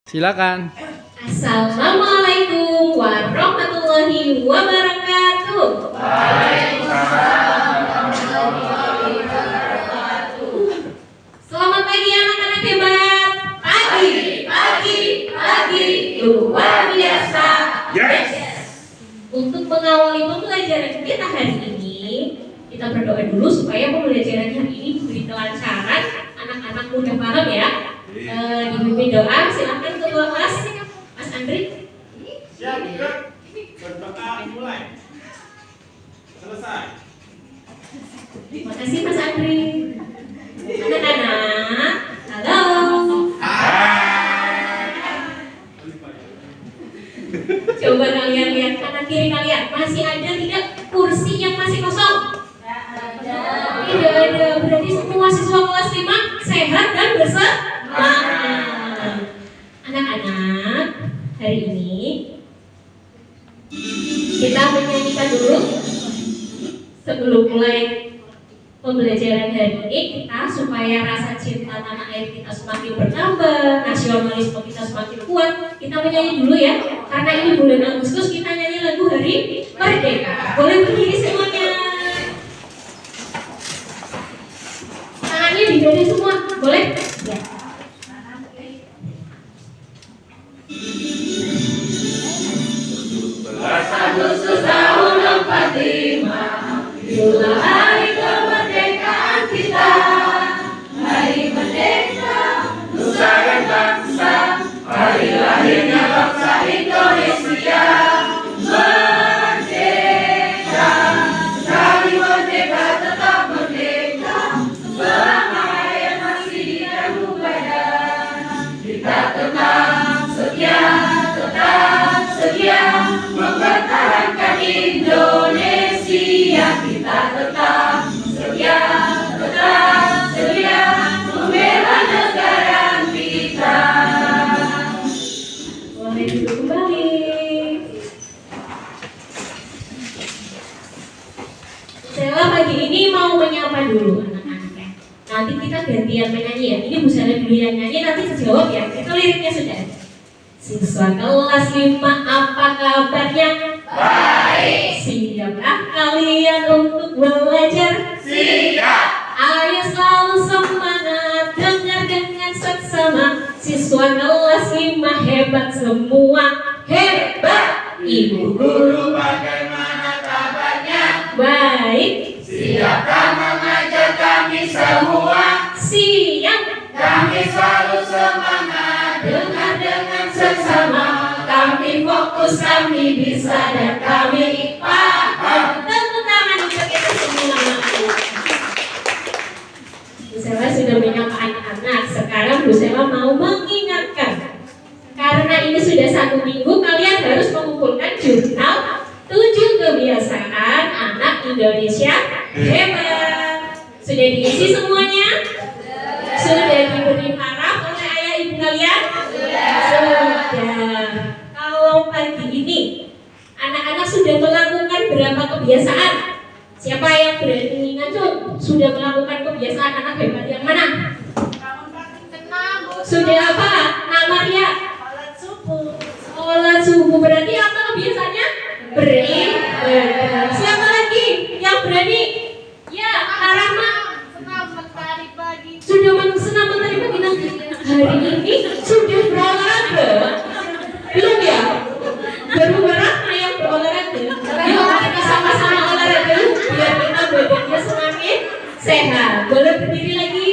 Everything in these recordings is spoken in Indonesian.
Silakan. Assalamualaikum warahmatullahi wabarakatuh. Selamat pagi anak-anak hebat. Pagi luar biasa. Yes. Untuk mengawali pembelajaran kita hari ini, kita berdoa dulu supaya pembelajaran hari ini diberi kelancaran. Anak-anak mudah paham ya. Dipimpin doa, silakan ketua kelas Mas Andri. Siap, berdoa dimulai. Selesai. Terima kasih Mas Andri. Anak-anak, halo. Coba kalian lihat kanan kiri kalian, masih ada tidak kursi yang masih kosong? Tidak ada. Berarti semua siswa kelas 5 sehat dan bersemangat. Anak-anak, hari ini kita menyanyikan dulu sebelum mulai pembelajaran hari ini kita, supaya rasa cinta tanah air kita semakin bertambah, nasionalisme kita semakin kuat. Kita menyanyi dulu ya, karena ini bulan Agustus, kita nyanyi lagu Hari Merdeka. Boleh berdiri semuanya, tangannya di dada semua, boleh? Ya. Agustus tahun 45, itulah hari kemerdekaan kita. Hari merdeka, nusa dan bangsa, hari lahirnya bangsa Indonesia. Merdeka, sekali merdeka tetap merdeka, selama hayat masih di dalam badan. Kita tetap setia mempertahankan Indonesia. Kita tetap setia membela negara kita. Boleh duduk kembali. Sela pagi ini mau menyapa dulu anak-anak ya. Nanti kita gantian menyanyi ya. Ini Bu Sela dulu yang nyanyi, nanti sejawab ya. Itu liriknya sudah ada. Siswa kelas 5, apa kabarnya? Baik. Siapkah kalian untuk belajar? Siap. Ayo selalu semangat, dengar dengan seksama. Siswa kelas 5 hebat semua, hebat. Ibu Guru bagaimana kabarnya? baik. Siapkah mengajar kami semua? Siap. Kami selalu semangat, dengar dengan seksama. Kami fokus, kami bisa, dan kami paham. Tepuk tangan untuk kita semua. Bu Sela sudah menyapa anak-anak. Sekarang Bu Sela mau mengingatkan, karena ini sudah 1 minggu, kalian harus mengumpulkan jurnal 7 kebiasaan anak Indonesia hebat. Sudah diisi semuanya? Sudah diberi paraf oleh ayah ibu kalian? Sudah. Kalau pagi ini anak-anak sudah melakukan berapa kebiasaan? Siapa yang berani ngacu? Sudah melakukan kebiasaan anak hebat yang mana? Sudah apa? Namanya? Sholat subuh. Berarti apa kebiasaannya? Beribadah. Siapa lagi yang berani? Ya, Karama. Sudah senam mentari pagi nanti. Hari ini sudah berolahraga? Belum ya? Baru berapa yang berolahraga? Yuk kita sama-sama olahraga biar kita badannya semakin sehat. Boleh berdiri lagi?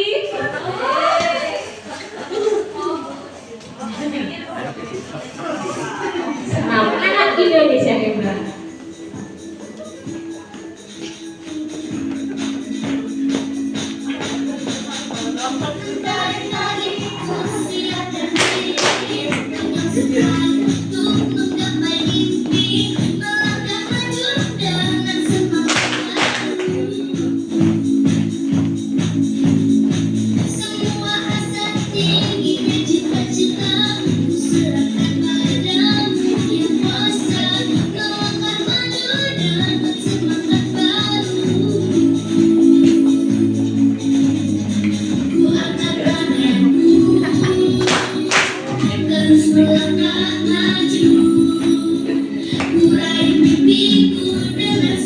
terus melangkah maju, meraih mimpiku dengan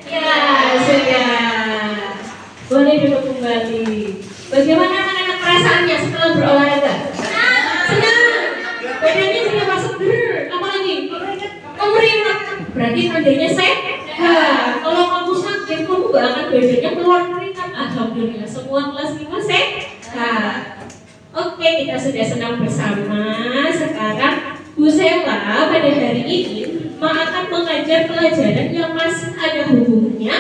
Ya, sudah. Boleh duduk kembali. Bagaimana anak-anak perasaannya setelah berolahraga? Senang. Badannya sudah masuk ger. Apa lagi? Kamu ringan. Berarti tandanya sehat. Kalau kamu sakit, kamu gak akan badannya keluar keringat. Alhamdulillah, semua kelas 5 sehat. Oke, kita sudah senang bersama. Sekarang Bu Sela pada hari ini akan mengajar pelajaran yang masih ada hubungannya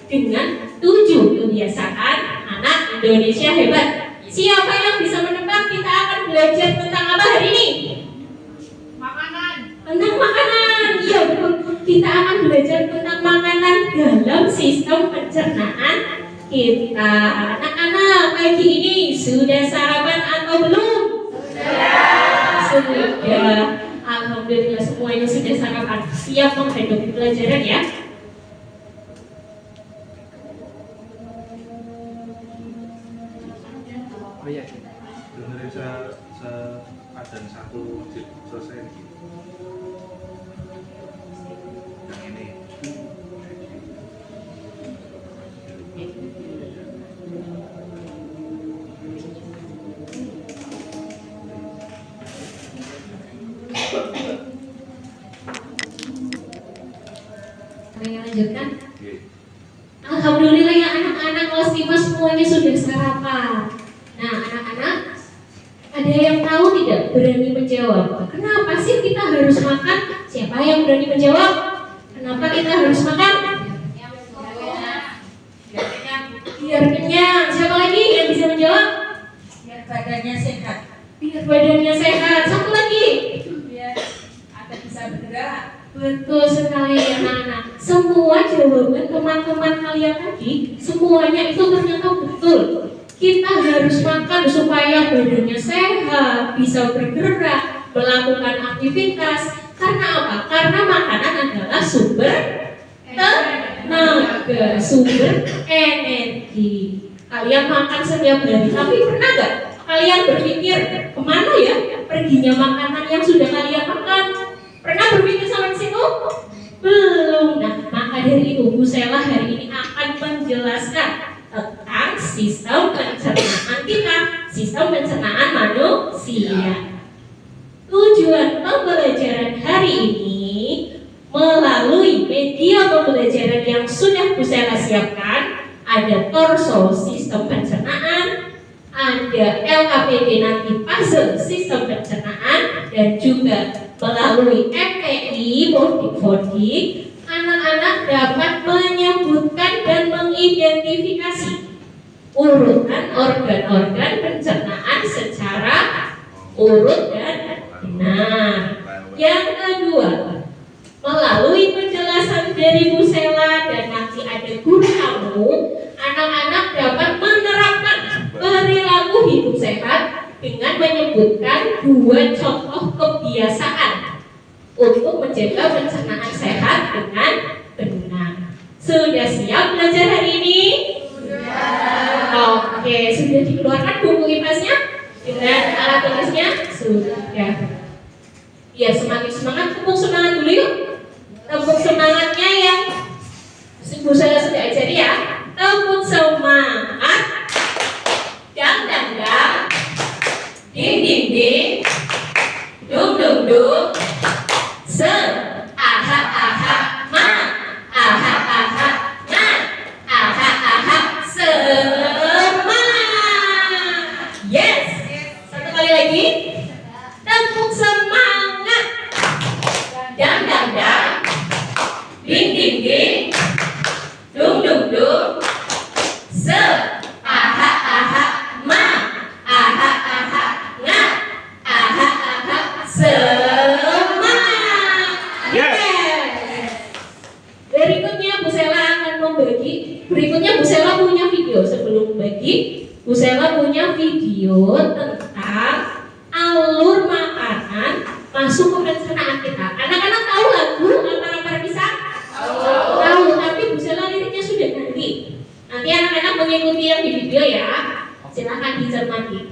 dengan 7 kebiasaan anak Indonesia hebat. Siapa yang bisa menebak kita akan belajar tentang apa hari ini? Makanan. Tentang makanan. Iya betul. Kita akan belajar tentang makanan dalam sistem pencernaan kita. Anak-anak pagi ini sudah sarapan atau belum? Sudah. Alhamdulillah semuanya sudah sarapan. Siap menghadapi pelajaran ya. Oh iya, dengerin adzan satu masjid selesai. Yang ini. Lanjutkan. Oke. Alhamdulillah ya anak-anak kelas 5 semuanya sudah sarapan. Nah anak-anak, ada yang tahu tidak berani menjawab? Kenapa sih kita harus makan? Siapa yang berani menjawab? Kenapa kita harus makan? Biar kenyang. Siapa lagi yang bisa menjawab? Biar badannya sehat, Biar badannya sehat. Satu lagi. biar ada bisa bergerak. Betul sekali anak-anak. Semua jawaban teman-teman kalian tadi, semuanya itu ternyata betul. Kita harus makan supaya badannya sehat, bisa bergerak, melakukan aktivitas. Karena apa? Karena makanan adalah sumber tenaga, sumber energi. Kalian makan setiap hari, tapi pernah nggak kalian berpikir kemana ya perginya makanan yang sudah kalian makan? Pernah berpikir sampai situ? Belum. Nah, maka dari itu Bu Sela hari ini akan menjelaskan tentang sistem pencernaan kita, sistem pencernaan manusia. Tujuan pembelajaran hari ini melalui media pembelajaran yang sudah Bu Sela siapkan, ada torso sistem pencernaan, ada LKPD nanti puzzle sistem pencernaan, dan juga melalui MPI voting anak-anak dapat menyebutkan dan mengidentifikasi urutan organ-organ pencernaan secara urut dan benar. Yang kedua, melalui penjelasan dari Bu Sela dan nanti ada guru kamu, anak-anak dapat menerapkan perilaku hidup sehat dengan menyebutkan 2 contoh kebiasaan untuk menjaga pencernaan sehat dengan benar. Sudah siap belajar hari ini? Sudah. Oke, sudah dikeluarkan buku IPAS-nya dengan alat tulisnya? Sudah. Biar semakin semangat, tepuk semangat dulu yuk. Tepuk semangatnya yang Bu Sela sudah ajari ya. Tepuk semangat. Dang dang dang. Ding ding ding. Dung dung dung. Se. Aha aha ma. Aha aha ma. Aha aha semangat. Yes. Satu kali lagi. Tepuk semangat. Dang dang dang. Ding ding ding. Dung dung dung. Se. Aha aha ma. Aha aha nga. Aha aha semangat. Yes. Berikutnya Bu Sela akan membagi. Berikutnya Bu Sela punya video. Sebelum membagi, Bu Sela punya video tentang alur makanan masuk ke pencernaan kita. Anak-anak tahu lagu Ampara-Ampara Pisang? Tahu, tapi Bu Sela liriknya sudah ganti. Nanti anak-anak mengikuti yang di video ya. Silakan dicermati.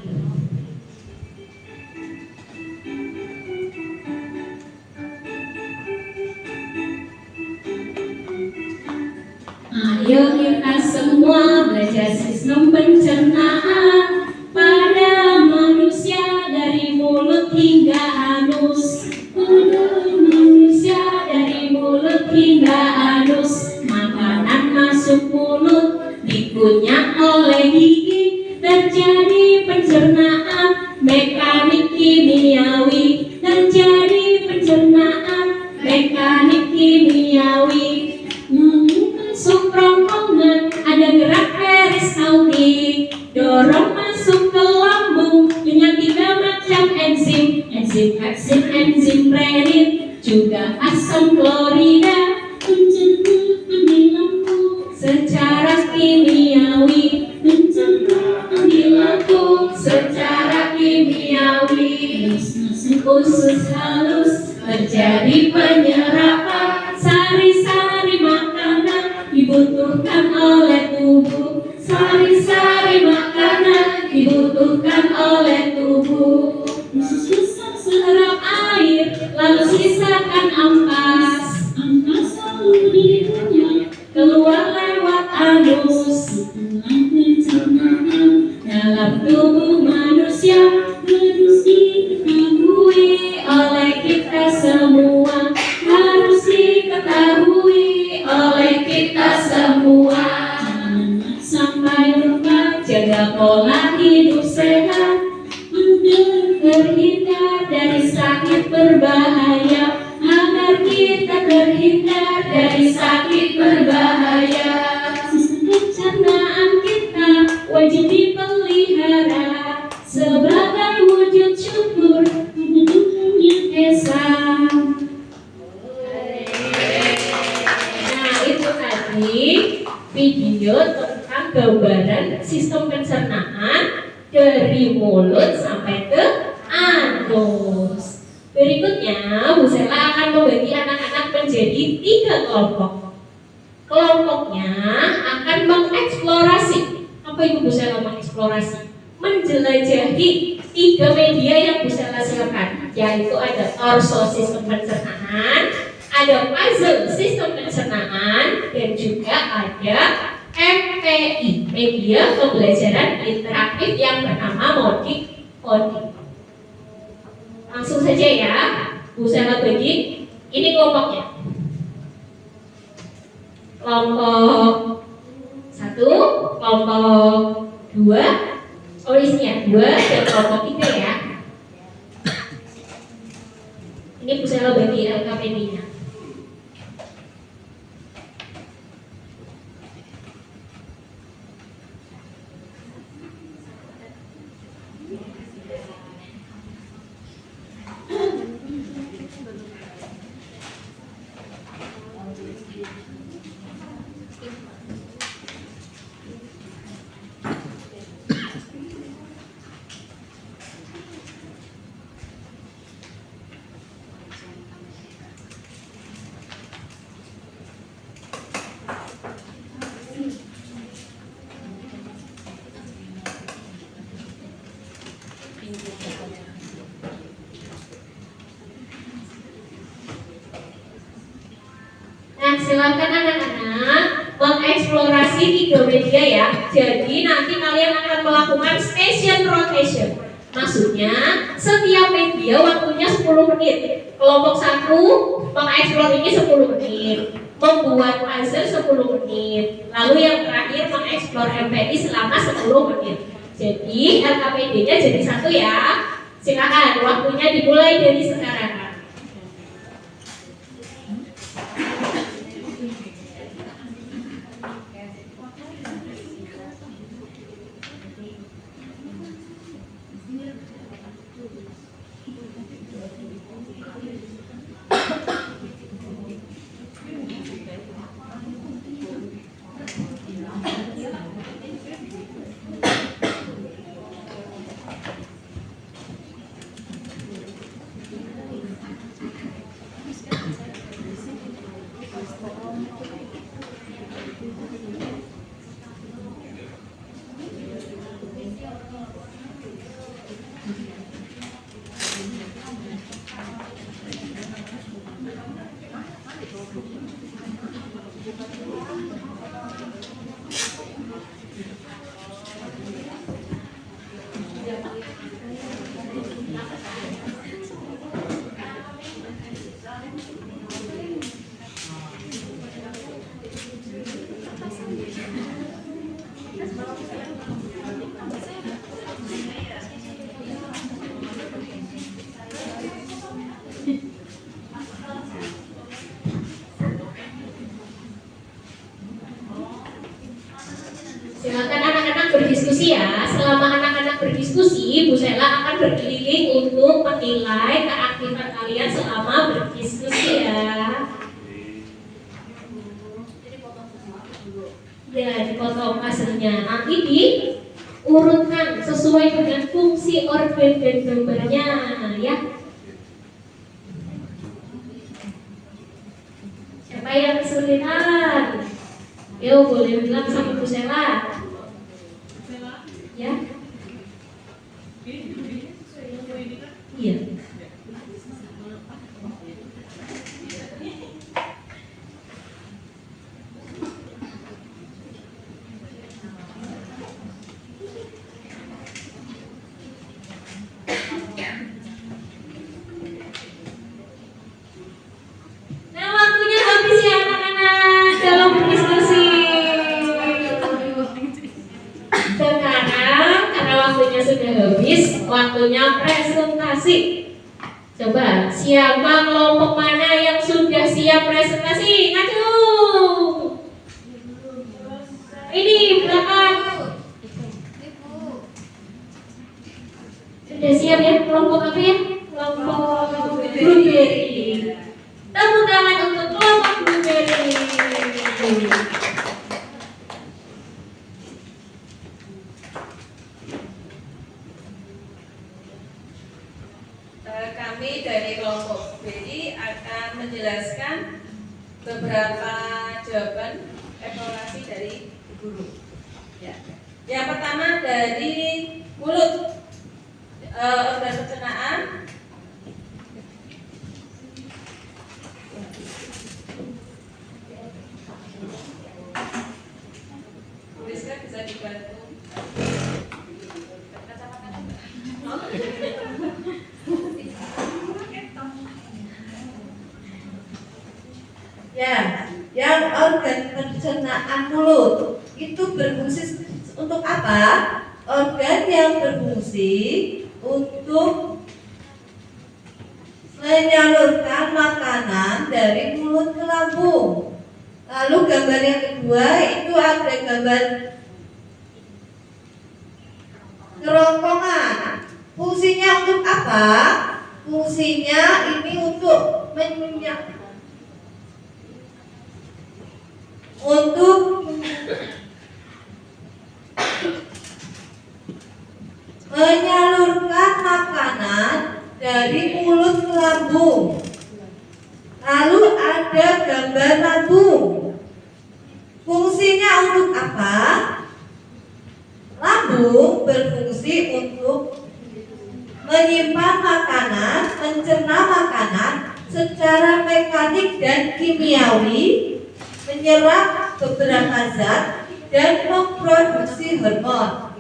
Ayo kita semua belajar sistem pencernaan pada manusia dari mulut hingga anus. Pada manusia dari mulut hingga anus. Makanan masuk mulut dikunyah oleh gigi, terjadi pencernaan mekanik kimiawi. Terjadi pencernaan mekanik kimiawi. Masuk ronggongan ada gerak peristaltik, dorong masuk ke lambung dengan 3 macam enzim, enzim renin, juga asam klorida, pencernaan di lambung secara kimiawi, pencernaan di lambung secara kimiawi. Usus halus terjadi penyerapan sari-sari makanan dibutuhkan oleh tubuh. Sari-sari makanan dibutuhkan oleh tubuh. Usus besar serap air, lalu sisakan ampas. Ampas lalu dikunyah keluar lewat anus. Dalam tubuh manusia harus diketahui oleh kita semua. Harus diketahui oleh kita semua. Jangan sampai lupa jaga pola hidup sehat agar terhindar dari sakit berbahaya. Agar kita terhindar dari sakit berbahaya. Sistem pencernaan kita wajib dipelihara sebagai wujud syukur pada Tuhan Yang Esa. Nah, itu tadi video tentang gambaran sistem pencernaan dari mulut sampai ke anus. Berikutnya, Bu Sela akan membagi anak-anak menjadi 3 kelompok. Kelompoknya akan mengeksplorasi. Apa itu Bu Sela mengeksplorasi? Menjelajahi 3 media yang Bu Sela siapkan, yaitu ada torso sistem pencernaan, ada puzzle sistem pencernaan, dan juga ada MPI, media pembelajaran interaktif yang bernama Modik Coding. Langsung saja ya, Bu Sela bagi ini kelompoknya. Kelompok 1, kelompok 2, isinya 2, dan kelompok 3 ya. Ini Bu Sela bagi LKPD-nya. Nah, silakan anak-anak mengeksplorasi 3 media ya. Jadi nanti kalian akan melakukan station rotation. Maksudnya setiap media waktunya 10 menit. Kelompok 1 mengeksplor ini 10 menit, membuat puzzle 10 menit. Lalu yang terakhir mengeksplor MPI selama 10 menit. Jadi LKPD-nya jadi 1 ya. Silakan, waktunya dimulai dari sekarang. Silakan anak-anak berdiskusi ya. Selama anak-anak berdiskusi, Bu Sela akan berkeliling untuk menilai keaktifan kalian selama berdiskusi ya. Ya, dipotong hasilnya. Nanti diurutkan sesuai dengan fungsi organ dan gambarnya ya. Siapa yang kesulitan? Yo, boleh bilang sama Bu Sela. Ya. Iya. Nah, waktunya habis ya anak-anak dalam berdiskusi. Sekarang karena waktunya sudah habis, waktunya presentasi. Coba siapa kelompok mana yang sudah siap presentasi? Maju. Ini belakang. Sudah siap ya? Kelompok apa ya? Kelompok blueberry. Tepuk tangan untuk kelompok blueberry. Kami dari kelompok BI akan menjelaskan beberapa jawaban evaluasi dari guru. Ya. Yang pertama dari mulut, organ pencernaan. Tuliskan bisa dibantu. Ya, yang organ pencernaan mulut itu berfungsi untuk apa? Organ yang berfungsi untuk menyalurkan makanan dari mulut ke lambung. Lalu gambar yang kedua itu ada gambar kerongkongan. Fungsinya untuk apa? Fungsinya ini untuk menyalurkan makanan dari mulut ke lambung. Lalu ada gambar lambung. Fungsinya untuk apa? Lambung berfungsi untuk menyimpan makanan, mencerna makanan secara mekanik dan kimiawi, menyerap beberapa zat dan memproduksi hormon.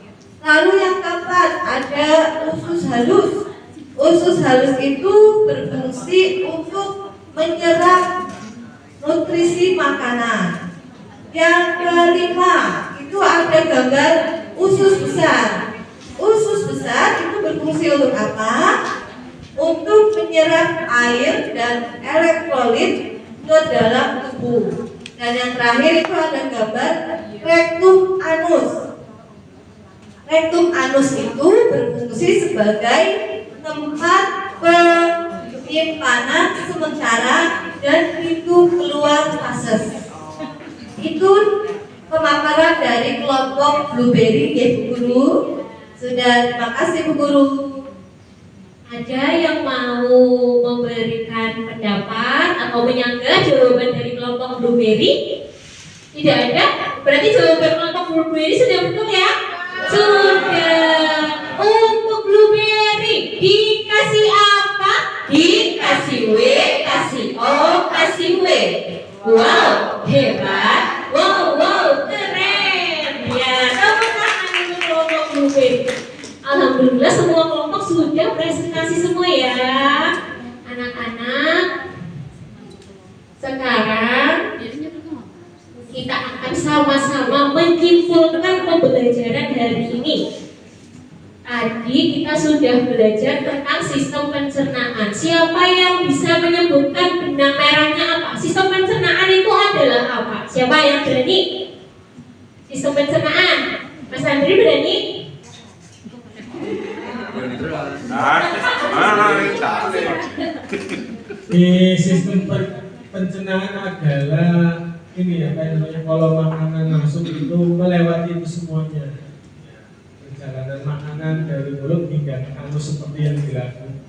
Lalu yang keempat ada usus halus. Usus halus itu berfungsi untuk menyerap nutrisi makanan. Yang kelima itu ada gambar usus besar. Usus besar itu berfungsi untuk apa? Untuk menyerap air dan elektrolit ke dalam tubuh. Dan yang terakhir itu ada gambar rectum anus. Rectum anus itu berfungsi sebagai tempat penyimpanan sementara dan pintu keluar fases. Itu pemaparan dari kelompok blueberry ya Bu Guru. Sudah, terima kasih Bu Guru. Ada yang mau memberikan pendapat atau menyanggah jawaban dari kelompok blueberry? Tidak ada? Berarti jawaban kelompok blueberry sudah betul ya? Sudah. Untuk blueberry dikasih apa? Dikasih W, kasih O, kasih W. Wow, hebat. Wow, keren. Ya, tepuk tangan untuk kelompok blueberry. Alhamdulillah semua kelompok sudah presentasi semua ya. Anak-anak, sekarang kita akan sama-sama menyimpulkan pembelajaran hari ini. Tadi kita sudah belajar tentang sistem pencernaan. Siapa yang bisa menyebutkan benang merahnya apa? Sistem pencernaan itu adalah apa? Siapa yang berani? Sistem pencernaan. Mas Andri berani? Di sistem pencernaan adalah ini ya, kayak namanya kalau makanan masuk itu melewati itu semuanya. Perjalanan makanan dari mulut hingga ke anus seperti yang dilakukan.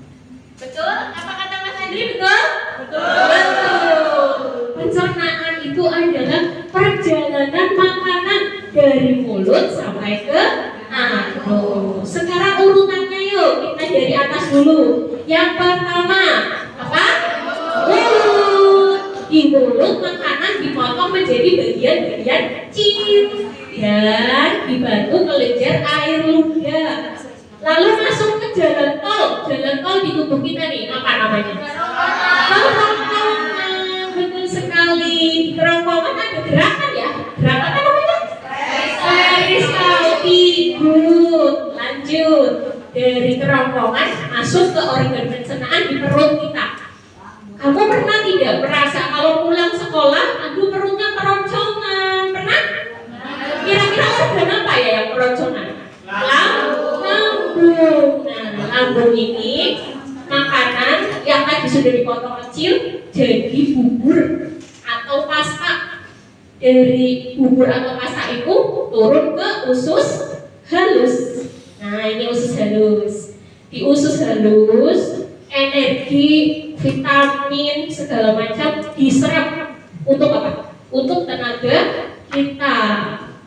Betul? Apa kata Mas Andri? Betul? Betul. Pencernaan itu adalah perjalanan makanan dari mulut sampai ke anus. Sekarang urutannya yuk, kita dari atas dulu. Yang pertama, apa? Mulut. Di mulut makanan dipotong menjadi bagian-bagian kecil dan dibantu kelenjar air ludah. Lalu masuk ke jalan tol. Jalan tol di tubuh kita nih, apa namanya? Kerongkongan. Betul sekali. Di kerongkongan ada gerakan ya. Gerakan apa namanya? Peristaltik. Lanjut. Dari kerongkongan masuk ke organ pencernaan di perut kita. Kamu pernah tidak merasa kalau pulang sekolah, aduh perutnya keroncongan? Pernah? Kira-kira organ apa ya yang keroncongan? Lambung. Nah, lambung ini makanan yang tadi sudah dipotong kecil jadi bubur atau pasta. Dari bubur atau pasta itu turun ke usus halus. Nah, ini usus halus. Di usus halus, energi, vitamin, segala macam diserap untuk apa? Untuk tenaga kita.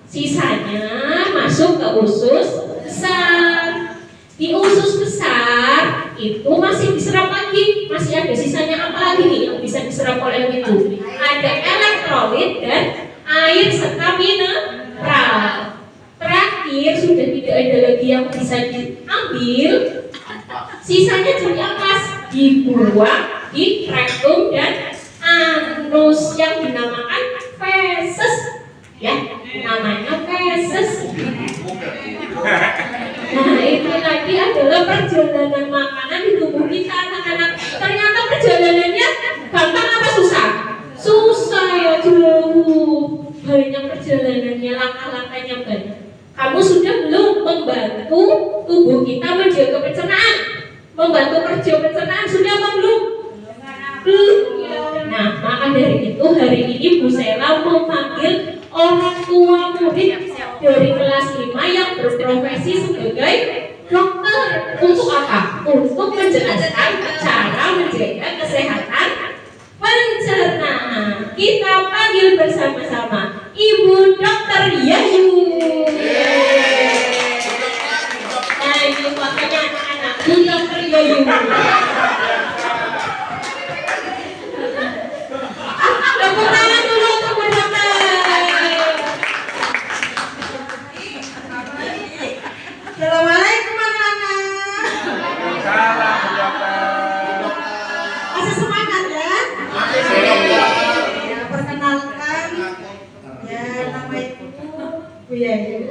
Sisanya masuk ke usus besar. Di usus besar itu masih diserap lagi, masih ada sisanya apa lagi nih yang bisa diserap oleh itu? Ada elektrolit dan air serta mineral. Terakhir sudah tidak ada lagi yang bisa diambil. Sisanya jadi ampas, dibuang di rektum dan anus yang dinamakan feses. Ya, namanya feses. Nah, itu tadi adalah perjalanan makanan di tubuh kita, anak-anak. Ternyata perjalanannya gampang apa susah? Susah ya, jauh. Banyak perjalanannya, langkah-langkahnya banyak. Kamu sudah belum membantu tubuh kita menjaga pencernaan? Membantu kerja pencernaan sudah apa belum? Belum. Nah, maka dari itu hari ini Bu Sela memanggil orang tua murid dari kelas 5 yang berprofesi sebagai dokter. Untuk apa? Untuk menjelaskan cara menjaga kesehatan pencernaan. Kita panggil bersama-sama Ibu Dokter Yayu. Nah, ini fotonya anak-anak Bu Dokter Yayu. Tepuk tangan dulu untuk Bu Dokter. Assalamualaikum anak-anak. Salam, Bu Dokter. Masih semangat ya? Ya, perkenalkan, ya nama ibu Bu Yayu.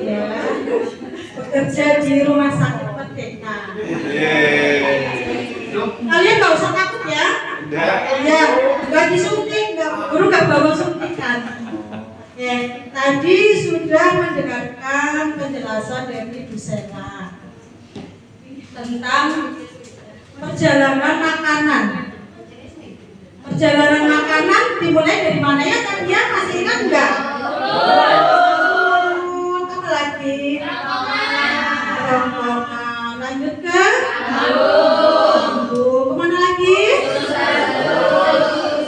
Ya, bekerja di Rumah Sakit Merdeka. Kalian nggak usah takut ya? Ya, nggak disuntik, guru nggak bawa suntikan. Ya, tadi sudah mendengarkan penjelasan dari Bu Sela tentang perjalanan makanan. Perjalanan makanan dimulai dari mana ya? Kalian masih ingat enggak? Apa lagi? Kerongkongan. Lanjut ke lambung. Kemana lagi?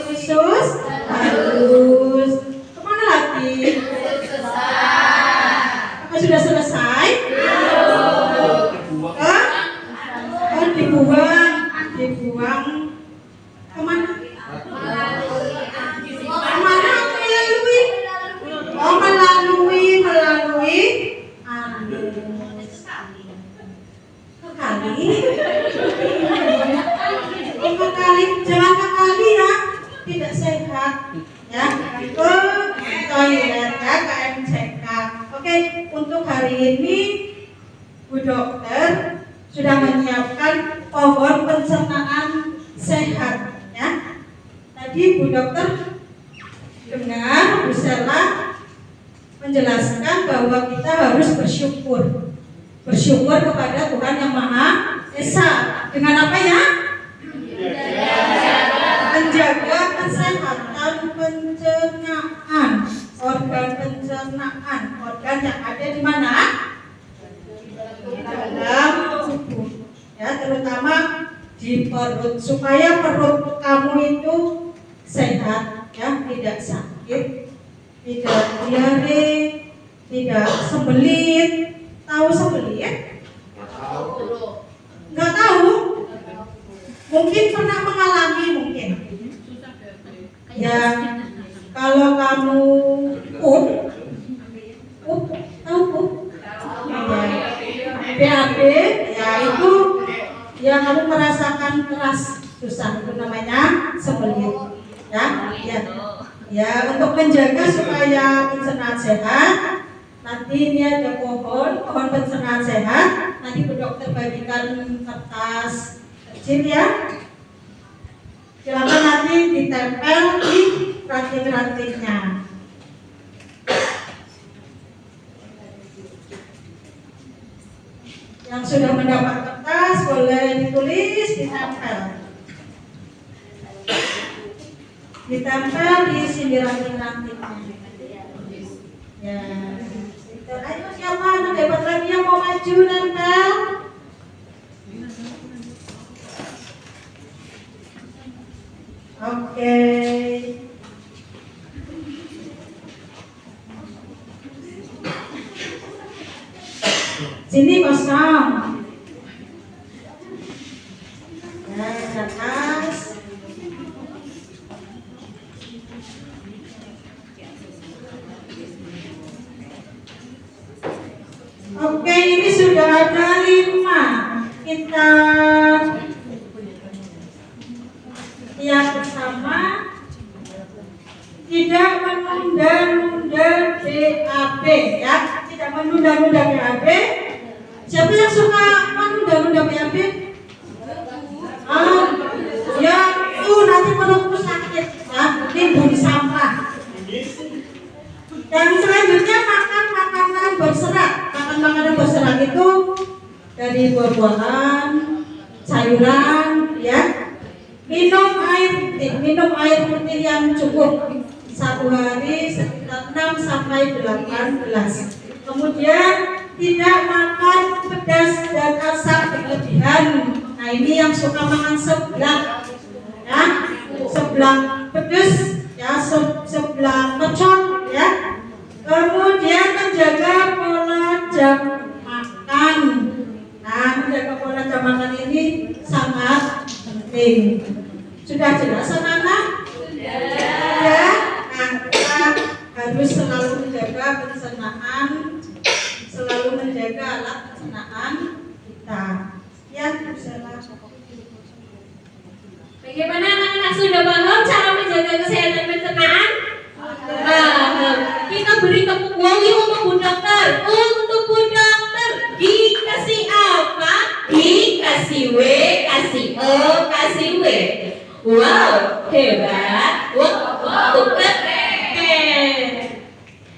Usus halus. Kemana lagi? Apa sudah selesai? Dibuang. Kemana? Kemana melalui? Oh, melalui anus. Kekali. Kekali, jangan kekali ya. Tidak sehat. Ya, ke toilet ya, ke MCK. Oke. untuk hari ini Bu Dokter sudah menyiapkan pohon pencernaan sehat ya. Tadi Bu Dokter dengar Bu Sela menjelaskan bahwa kita harus bersyukur kepada Tuhan Yang Maha Esa. Dengan apa ya? Menjaga kesehatan pencernaan, organ yang ada di mana? Di dalam tubuh ya, terutama di perut, supaya perut kamu itu sehat ya, tidak sakit, tidak diare, tidak sembelit. Tahu sembelit? Nggak tahu? Mungkin pernah mengalami mungkin. Ya, kalau kamu tahu BAB, ya itu ya kamu merasakan keras susah, itu namanya sembelit. Ya, untuk menjaga supaya pencernaan sehat. Nanti ini ada pohon pencernaan sehat. Nanti Bu Dokter bagikan kertas kecil ya. Silakan nanti ditempel di ranting-rantingnya. Yang sudah mendapat kertas boleh ditulis, ditempel di sini ranting-rantingnya. Ya. Ayo siapa anak hebat lagi yang mau maju nempel? Oke. Sini kosong. Ya, atas. Oke, ini sudah ada 5. Kita lihat bersama. Tidak menunda-nunda BAB ya. Tidak menunda-nunda BAB. Siapa yang suka menunda-nunda BAB? Ya itu nanti perutku sakit ya. Timbun sampah. Yang selanjutnya makan makanan berserat. Makanan berserat itu dari buah-buahan, sayuran, ya. Minum air putih yang cukup 1 hari sekitar 6 sampai 8 gelas. Kemudian tidak makan pedas dan asam berlebihan. Nah ini yang suka makan seblak, ya, seblak pedas, ya, seblak pecel, ya. Kemudian menjaga pola jam makan. Nah, menjaga pola jam makan ini sangat penting. Sudah jelas anak-anak? Ya. Nah, kita harus selalu menjaga pencernaan, selalu menjaga alat pencernaan kita. Ya, salah. Bagaimana anak-anak sudah paham cara menjaga kesehatan pencernaan? Kita beri tepuk tangan untuk Bu Dokter. Untuk Bu Dokter dikasih apa? Dikasih W, kasih O, kasih W. Wow, hebat. Wow, keren.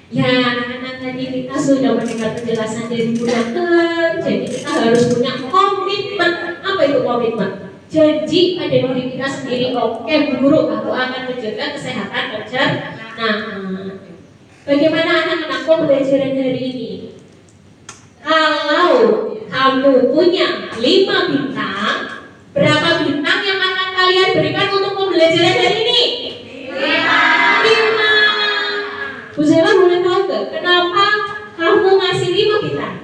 Ya, anak-anak tadi kita sudah mendengar penjelasan dari Bu Dokter. Jadi kita harus punya komitmen. Apa itu komitmen? Janji pada diri kita sendiri. Oke, Bu Guru, aku akan menjaga kesehatan pencernaan. Bagaimana anak-anak pembelajaran hari ini? Kalau kamu punya 5 bintang, berapa bintang yang akan kalian berikan untuk pembelajaran hari ini? 5. Bu Sela boleh tahu nggak kenapa kamu ngasih 5 bintang?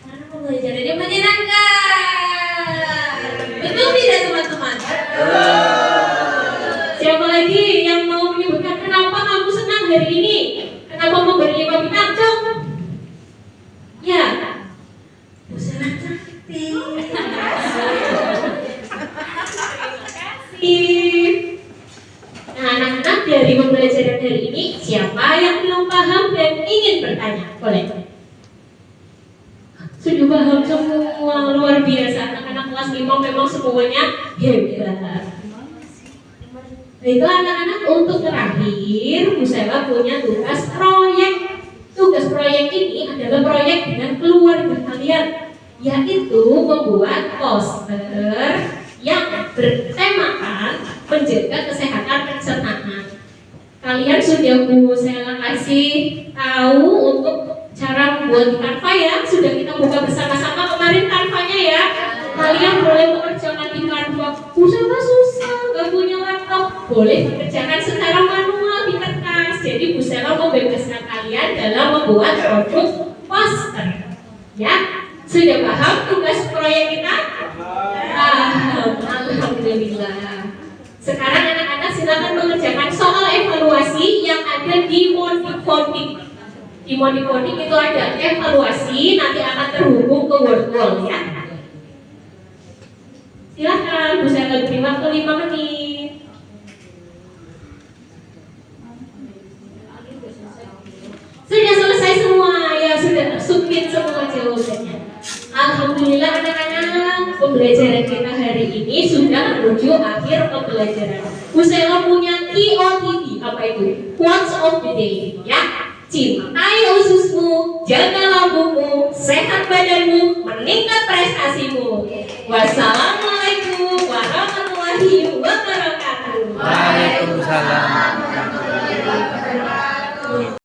Karena pembelajarannya menyenangkan. Betul tidak teman-teman? Siapa lagi yang mau menyebutkan kenapa kamu senang hari ini? Kenapa memberi 5 bintang? Cok? Ya. Bu Sela cantik. semua, luar biasa. Anak-anak kelas 5 memang semuanya hebat. Baiklah anak-anak, untuk terakhir Bu Sela punya tugas proyek. Tugas proyek ini adalah proyek dengan keluarga kalian, yaitu membuat poster yang bertemakan menjaga kesehatan pencernaan. Kalian sudah Bu Sela kasih tahu untuk cara membuat di Canva ya. Sudah kita buka bersama-sama kemarin Canva-nya ya. Kalian boleh mengerjakan di Canva. Bu Sela susah, nggak punya laptop, boleh dikerjakan secara manual di kertas. Jadi Bu Sela membebaskan kalian dalam membuat produk poster. Ya, sudah paham tugas proyek kita? Alhamdulillah. Sekarang anak-anak silakan mengerjakan soal evaluasi yang ada di Modifodik. Di Modifodik itu ada evaluasi, nanti akan terhubung ke Word Wall ya. Silakan, Bu Sela beri waktu 5 menit. Sudah selesai semua, ya sudah tersubmit semua jawabannya. Alhamdulillah anak-anak, pembelajaran kita hari ini sudah menuju akhir pembelajaran. Bu Sela punya QOTD, apa itu? Quotes of the day, ya. Cintai ususmu, jaga lambungmu, sehat badanmu, meningkat prestasimu. Wassalamualaikum warahmatullahi wabarakatuh. Waalaikumsalam